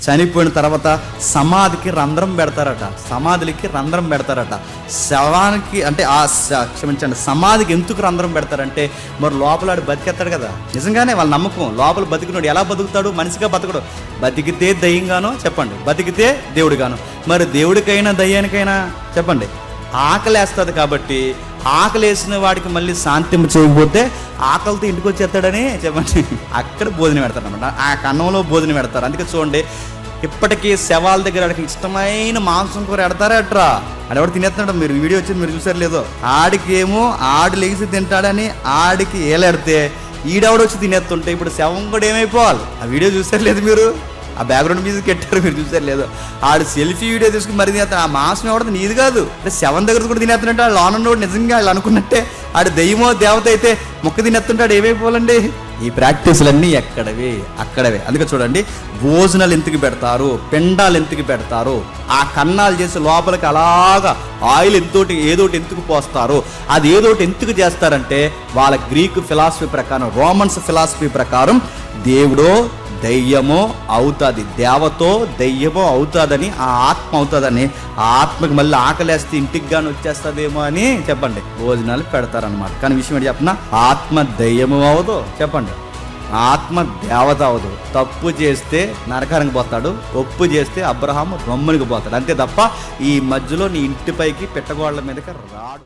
చనిపోయిన తర్వాత సమాధికి రంధ్రం పెడతారట, సమాధులకి రంధ్రం పెడతారట. శవానికి అంటే క్షమించండి, సమాధికి ఎందుకు రంధ్రం పెడతారంటే మరి లోపల వాడు బతికేస్తాడు కదా. నిజంగానే వాళ్ళ నమ్మకం, లోపల బతికినోడు ఎలా బతుకుతాడు? మనిషిగా బతకడు. బతికితే దయ్యంగానో చెప్పండి, బతికితే దేవుడిగాను. మరి దేవుడికైనా దయ్యానికైనా చెప్పండి ఆకలి వేస్తుంది. కాబట్టి ఆకలి వేసిన వాడికి మళ్ళీ శాంతింపు చేయకపోతే ఆకలితో ఇంటికి వచ్చేస్తాడని చెప్పండి అక్కడ భోజనం పెడతారు అనమాట. ఆ కన్నంలో భోజనం పెడతారు. అందుకే చూడండి, ఇప్పటికీ శవాల దగ్గర ఆడికి ఇష్టమైన మాంసం కూర ఎడతారా అట్రా అది ఎవరు తినేస్తున్నాడు. మీరు వీడియో వచ్చింది మీరు చూసారు లేదో. ఆడికేమో ఆడు లెగిసి తింటాడని ఆడికి ఏలాడితే ఈడెవడు వచ్చి తినేస్తుంటే ఇప్పుడు శవం కూడా ఏమైపోవాలి. ఆ వీడియో చూసారు లేదు మీరు? ఆ బ్యాక్గ్రౌండ్ మ్యూజిక్ పెట్టారు, మీరు చూసారు లేదు? ఆడు సెల్ఫీ వీడియో తీసుకుని మరి తినేస్తాడు. ఆ మాంసం ఎవడదు నీది కాదు. అంటే శవం దగ్గర కూడా తినేస్తున్నట్టు ఆడు లోనోడు నిజంగా వాళ్ళు అనుకున్నట్టే ఆడు దయ్యమో దేవత అయితే మొక్క తినేస్తుంటాడు. ఏమైపోవాలండి? ఈ ప్రాక్టీసులన్నీ అక్కడవే. అందుకే చూడండి, భోజనాలు ఎందుకు పెడతారు, పిండాలు ఎందుకు పెడతారు, ఆ కన్నాలు చేసి లోపలికి అలాగా ఆయిల్ ఏదోటి ఎందుకు పోస్తారు, అది ఏదోటి ఎందుకు చేస్తారంటే వాళ్ళ గ్రీకు ఫిలాసఫీ ప్రకారం, రోమన్స్ ఫిలాసఫీ ప్రకారం దేవుడో దయ్యమో అవుతుంది, దేవతో దయ్యమో అవుతుందని, ఆ ఆత్మ అవుతుందని, ఆ ఆత్మకి మళ్ళీ ఆకలేస్తే ఇంటికి కానీ వచ్చేస్తుందేమో అని చెప్పండి భోజనాలు పెడతారనమాట. కానీ విషయం ఏంటి చెప్పిన, ఆత్మ దయ్యము అవదు చెప్పండి, ఆత్మ దేవత అవదు. తప్పు చేస్తే నరకానికి పోతాడు, ఒప్పు చేస్తే అబ్రహాము రొమ్మనికి పోతాడు. అంతే తప్ప ఈ మధ్యలో నీ ఇంటిపైకి పెట్టగోళ్ల మీదకి రాడు.